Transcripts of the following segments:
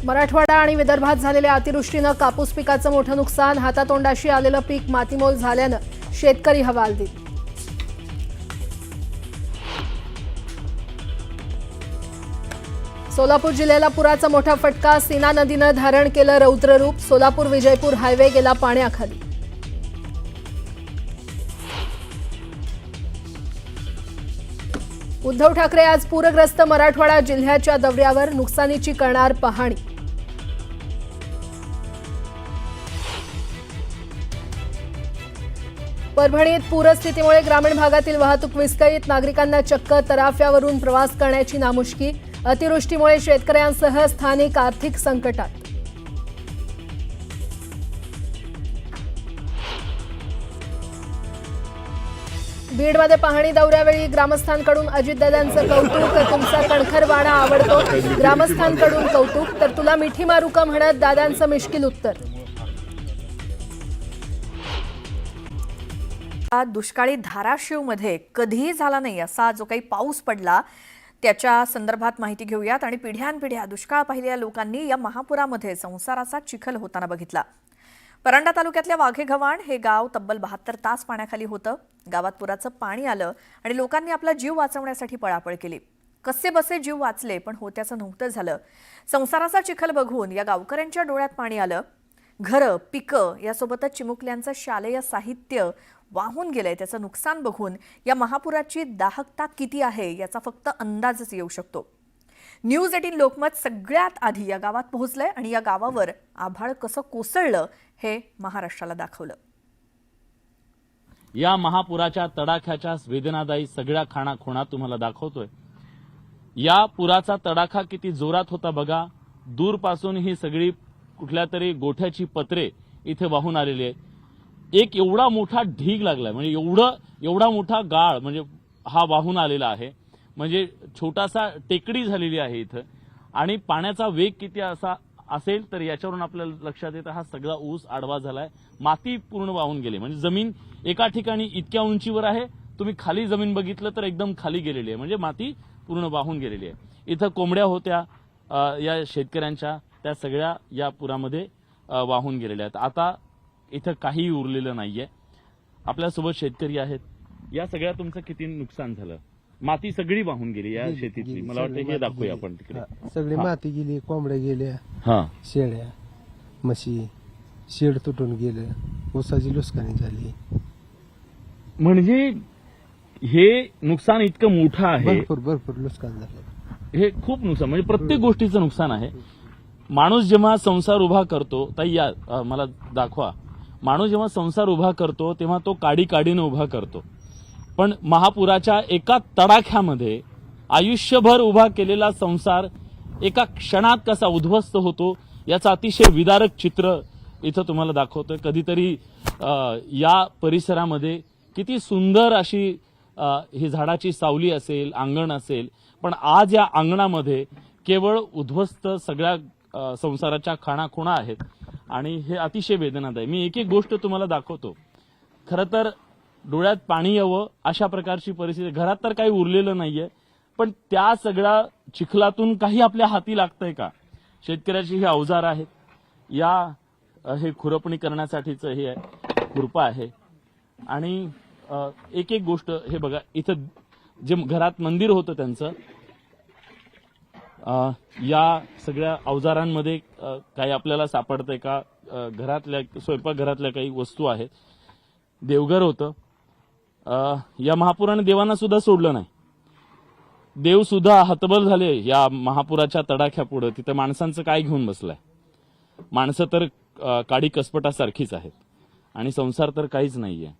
मराठवाडा आणि विदर्भात झालेल्या अतिवृष्टीनं कापूस पिकाचं मोठं नुकसान, हातातोंडाशी आलेलं पीक मातीमोल झाल्यानं शेतकरी हवालदिल. सोलापूर जिल्ह्याला पुराचा मोठा फटका, सीना नदीनं धारण केलं रौद्ररूप, सोलापूर विजयपूर हायवे गेला पाण्याखाली. उद्धव ठाकरे आज पूरग्रस्त मराठवाडा जिल्ह्याच्या दौऱ्यावर, नुकसानीची करणार पाहणी. परभणीत पूरस्थितीमुळे ग्रामीण भागातील वाहतूक विस्कळीत, नागरिकांना चक्क तराफ्यावरून प्रवास करण्याची नामुष्की, अतिवृष्टीमुळे शेतकऱ्यांसह स्थानिक आर्थिक संकटात. बीडमध्ये पाहणी दौऱ्यावेळी ग्रामस्थांकडून अजितदादांचं कौतुक, तुमचा कणखर वाडा आवडतो, ग्रामस्थांकडून कौतुक, तर तुला मिठी मारू का म्हणत दादांचं मिश्किल उत्तर. दुष्काळी धाराशिवमध्ये कधीही झाला नाही असा जो काही पाऊस पडला त्याच्या संदर्भात माहिती घेऊयात. आणि पिढ्यानपिढ्या दुष्काळ पाहिलेल्या लोकांनी या महापुरामध्ये संसाराचा चिखल होताना बघितला. परंडा तालुक्यातल्या वाघेगव्हाण हे गाव तब्बल 72 तास पाण्याखाली होतं. गावात पुराचं पाणी आलं आणि लोकांनी आपला जीव वाचवण्यासाठी पळापळ केली. कसे बसे जीव वाचले, पण होत्याचं नव्हतं झालं. संसाराचा चिखल बघून या गावकऱ्यांच्या डोळ्यात पाणी आलं. घरं, पिकं यासोबतच चिमुकल्यांचं शालेय साहित्य वाहून गेलंय. त्याचं नुकसान बघून या महापुराची दाहकता किती आहे याचा फक्त अंदाजच येऊ शकतो. न्यूज 18 लोकमत सगळ्यात आधी या गावात पोहोचलंय आणि या गावावर आभाळ कसं कोसळलं हे महाराष्ट्राला दाखवलं. या महापुराच्या तडाख्याच्या वेदनादायी सगळ्या खाणाखोणा तुम्हाला दाखवतोय. या पुराचा तडाखा किती जोरात होता बघा. दूरपासून ही सगळी कुठल्या तरी गोठ्याची पत्रे इथे वाहून आलेली आहेत. एक एवढा मोठा ढीग लागलाय, म्हणजे एवढा मोठा गाळ म्हणजे हा वाहून आलेला आहे. म्हणजे छोटासा टेकडी झालेली आहे इथं. आणि पाण्याचा वेग किती असा असेल तर याच्यावरून आपल्याला लक्षात येतं हा सगळा ऊस आडवा झालाय, माती पूर्ण वाहून गेली. म्हणजे जमीन एका ठिकाणी इतक्या उंचीवर आहे, तुम्ही खाली जमीन बघितलं तर एकदम खाली गेलेली आहे, म्हणजे माती पूर्ण वाहून गेलेली आहे. इथं कोंबड्या होत्या या शेतकऱ्यांच्या, त्या सगळ्या या पुरामध्ये वाहून गेलेल्या आहेत. आता इथं काही उरलेलं नाहीये. आपल्यासोबत शेतकरी आहेत. या सगळ्या तुमचं किती नुकसान झालं? माती सगळी वाहून गेली या शेतीतली. मला वाटतं हे दाखवूया आपण तिकडे. सगळी माती गेली, कोंबड्या गेल्या, शेळ्या, म्हशी, शेड तुटून गेलं, ऊसाची नुकसानी झाली. म्हणजे हे नुकसान इतकं मोठं आहे, भरपूर नुकसान झालं. हे खूप नुकसान, म्हणजे प्रत्येक गोष्टीचं नुकसान आहे. माणूस जेव्हा संसार उभा करतो, ताई या मला दाखवा. माणूस जेव्हा संसार उभा करतो तेव्हा तो काडीनं उभा करतो. पण महापुराच्या एका तडाख्यामध्ये आयुष्यभर उभा केलेला संसार एका क्षणात कसा उद्ध्वस्त होतो याचं अतिशय विदारक चित्र इथं तुम्हाला दाखवतोय. कधीतरी या परिसरामध्ये किती सुंदर अशी ही झाडाची सावली असेल, अंगण असेल, पण आज या अंगणामध्ये केवळ उद्ध्वस्त सगळ्या संसाराच्या खाणाखुणा आहेत. आणि हे अतिशय वेदनादायी. मी एक गोष्ट तुम्हाला दाखवतो. खरं तर डोळ्यात पाणी यावं अशा प्रकारची परिस्थिती. घरात तर काही उरलेलं नाहीये, पण त्या सगळ्या चिखलातून काही आपल्या हाती लागतंय का? शेतकऱ्याची ही अवजार आहेत. या हे खुरपणी करण्यासाठीचं हे खुरपा आहे. आणि एक गोष्ट हे बघा, इथं जे घरात मंदिर होतं त्यांचं, या सगळ्या अवजारांमध्ये काही आपल्याला सापडतंय का? घरातल्या स्वयंपाकघरातल्या काही वस्तू आहेत. देवघर होतं. या महापुराने देवांना सुद्धा सोडलं नाही. देव सुद्धा हतबल झाले या महापुराच्या तडाख्यापुढे. तिथं माणसांचं काय घेऊन बसलाय? माणसं तर काडी कसपटासारखीच आहेत आणि संसार तर काहीच नाहीये.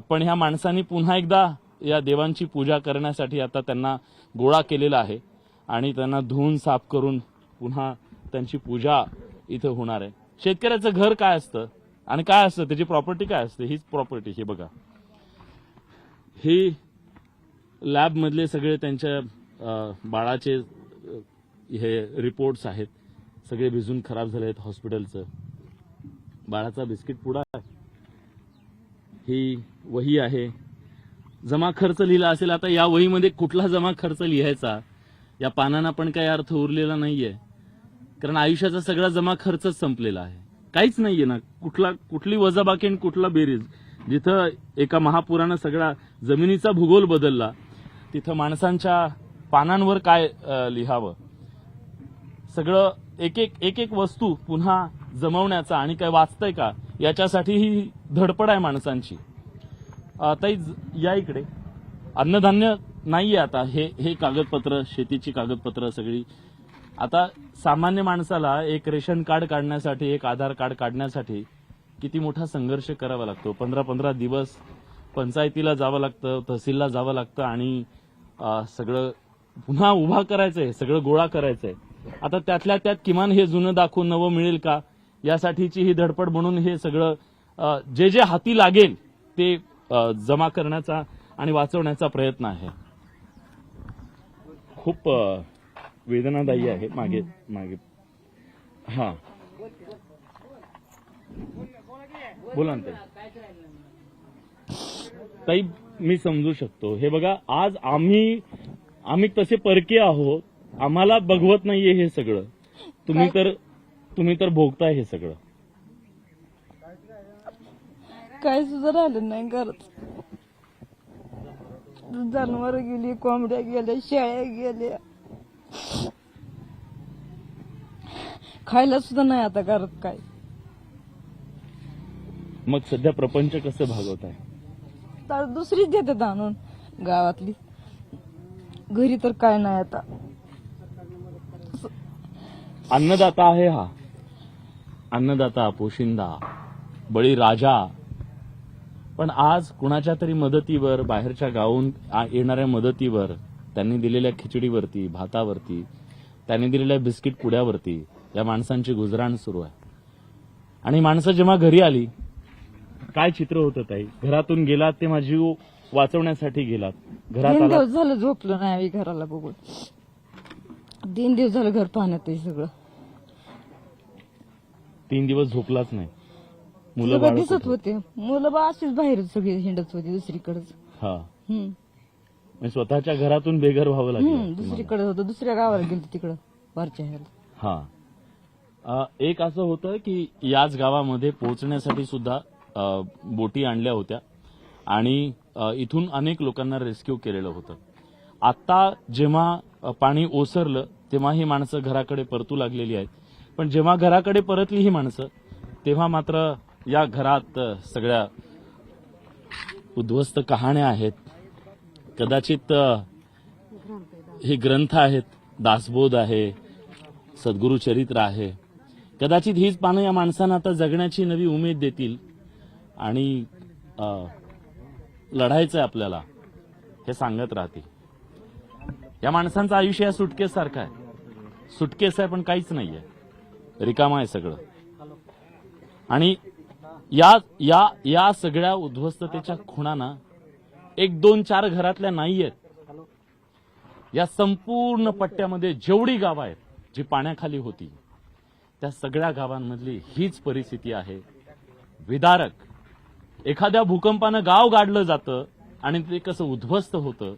पण ह्या माणसांनी पुन्हा एकदा या देवांची पूजा करण्यासाठी आता त्यांना गोळा केलेला आहे आणि त्यांना धुवून साफ करून पुन्हा त्यांची पूजा इथं होणार आहे. शेतकऱ्याचं घर काय असतं आणि काय असतं, त्याची प्रॉपर्टी काय असते? हीच प्रॉपर्टी. हे बघा, हे लॅब मधले सगळे त्यांच्या बाळाचे हे रिपोर्ट्स आहेत. सगळे भिजून खराब झाले आहेत. हॉस्पिटलचं बाळाचा बिस्किट पुडा आहे. ही वही आहे. जमा खर्च लिहिला असेल. आता या वहीमध्ये कुठला जमा खर्च लिहायचा या पानांना पण काही अर्थ उरलेला नाहीये. कारण आयुष्याचा सगळा जमा खर्चच संपलेला आहे, काहीच नाहीये ना, कुठली वजाबाकी आणि कुठला बेरीज. जिथं एका महापुरानं सगळा जमिनीचा भूगोल बदलला, तिथं माणसांच्या पानांवर काय लिहावं, सगळं एक एक वस्तू पुन्हा जमवण्याचा आणि काय वाचतंय का याच्यासाठी ही धडपड आहे माणसांची. ताई या इकडे. अन्नधान्य नाहीये आता, हे कागदपत्र, शेतीची कागदपत्र सगळी. आता सामान्य माणसाला एक रेशन कार्ड काढण्यासाठी, एक आधार कार्ड काढण्यासाठी किती मोठा संघर्ष करावा लागतो. 15-15 दिवस पंचायतीला जावं लागतं, तहसीलला जावं लागतं आणि सगळं पुन्हा उभा करायचंय, सगळं गोळा करायचंय. आता त्यातल्या त्यात किमान हे जुनं दाखवून नवं मिळेल का यासाठीची ही धडपड म्हणून हे सगळं जे हाती लागेल ते जमा करण्याचा आणि वाचवण्याचा प्रयत्न आहे. खूप वेदनादायी आहे. मागे मागे हा बोला ना ताई. मी समजू शकतो. हे बघा, आज आम्ही तसे परके आहोत, आम्हाला बघवत नाहीये हे सगळं. तुम्ही तर भोगताय हे सगळं. काय सुद्धा राहिलं नाही घरात. जनावर गेली, कोंबड्या गेल्या, शेळ्या गेल्या, खायला सुद्धा नाही आता घरात काय. मग सध्या प्रपंच कसं भागवत आहे? तर दुसरीच देतात आणून गावातली. घरी तर काय नाही आता. अन्नदाता आहे हा, अन्नदाता, पोशिंदा, बळीराजा. पण आज कुणाच्या तरी मदतीवर, बाहेरच्या गावून येणाऱ्या मदतीवर, त्यांनी दिलेल्या खिचडीवरती, भातावरती, त्यांनी दिलेल्या बिस्किट पुड्यावरती या माणसांची गुजराण सुरू आहे. आणि माणसं जेव्हा घरी आली, काय चित्र होतं ताई? घरातून गेलात तेव्हा जीव वाचवण्यासाठी गेलात, घरात 3 आलात. दिवस झालं झोपलं नाही आम्ही घराला बघून. 3 दिवस झालं घर पाहण्यात आहे सगळं. 3 दिवस झोपलाच नाही. मुलं सगळं बाळ दिसत होते. मुलं बा अशीच बाहेर सगळी हिंडत होती दुसरीकडेच. हा, म्हणजे स्वतःच्या घरातून बेघर व्हावं लागलं तुम्हाला. दुसरीकडे होतं, दुसऱ्या गावाला गेलो तिकडं वरच्या ह्याला. हा, एक असं होतं की याच गावामध्ये पोहोचण्यासाठी सुद्धा बोटी आणल्या होत्या आणि इथून अनेक लोकांना रेस्क्यू केलेलं होतं. आता जेव्हा पाणी ओसरलं तेव्हा ही माणसं घराकडे परतू लागलेली आहेत. पण जेव्हा घराकडे परतली ही माणसं, तेव्हा मात्र या घरात सगळ्या उद्ध्वस्त कहाण्या आहेत. कदाचित हे ग्रंथ आहेत, दासबोध आहे, सद्गुरु चरित्र आहे. कदाचित हीच पानं या माणसांना आता जगण्याची नवी उमेद देतील आणि लढायचंय आपल्याला हे सांगत राहतील. या माणसांचं आयुष्य या सुटकेसारखं आहे. सुटकेस आहे पण काहीच नाहीये, रिकामा आहे सगळं. आणि या सगळ्या उद्ध्वस्ततेच्या खुणांना 1-2-4 घरातल्या नाहीयेत. या संपूर्ण पट्ट्यामध्ये जेवढी गावं आहेत जी पाण्याखाली होती, त्या सगळ्या गावांमधली हीच परिस्थिती आहे. विदारक. एखाद्या भूकंपानं गाव गाडलं जातं आणि ते कसं उद्ध्वस्त होतं,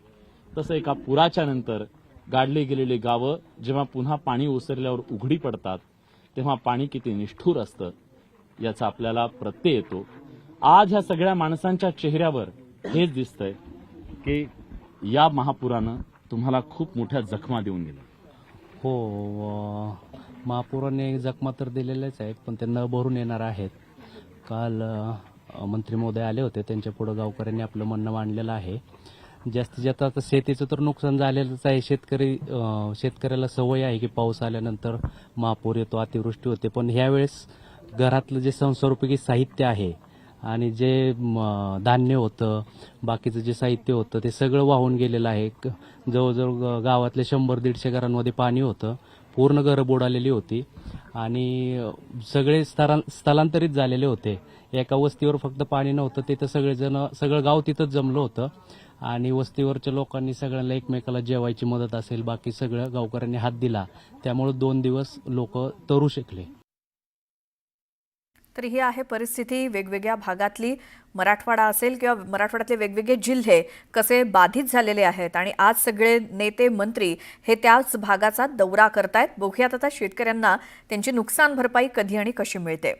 तसं एका पुराच्या नंतर गाडली गेलेली गावं जेव्हा पुन्हा पाणी ओसरल्यावर उघडी पडतात, तेव्हा पाणी किती निष्ठुर असतं याचा आपल्याला प्रत्यय येतो. आज ह्या सगळ्या माणसांच्या चेहऱ्यावर हेच दिसतंय की या महापुरानं तुम्हाला खूप मोठ्या जखमा देऊन गेल्या. हो, महापुराने जखमा तर दिलेल्याच आहेत, पण ते न भरून येणार आहेत. काल मंत्री महोदय आले होते, त्यांच्या पुढे गावकऱ्यांनी आपलं म्हणणं मांडलेलं आहे. जास्तीत जास्त आता शेतीचं तर नुकसान झालेलंच आहे. शेतकऱ्याला सवय आहे की पाऊस आल्यानंतर महापूर येतो, अतिवृष्टी होते. पण ह्यावेळेस घरातलं जे संसारोपयोगी साहित्य आहे आणि जे धान्य होतं, बाकीचं जे साहित्य होतं, ते सगळं वाहून गेलेलं आहे. जवळजवळ गावातल्या 100-150 घरांमध्ये पाणी होतं. पूर्ण घरं बुडालेली होती आणि सगळे स्थलांतरित झालेले होते. एका वस्तीवर फक्त पाणी नव्हतं, तिथं सगळं गाव तिथंच जमलं होतं आणि वस्तीवरच्या लोकांनी सगळ्यांना एकमेकाला जेवायची मदत असेल, बाकी सगळ्या गावकऱ्यांनी हात दिला. त्यामुळे 2 दिवस लोक तरू शकले. तर ही आहे परिस्थिती वेगवेगळ्या भागातली. मराठवाडा असेल किंवा मराठवाड्यातले वेगवेगळे जिल्हे कसे बाधित झालेले आहेत आणि आज सगळे नेते मंत्री हे त्याच भागाचा दौरा करतायत. बघूयात आता शेतकऱ्यांना त्यांची नुकसान भरपाई कधी आणि कशी मिळते.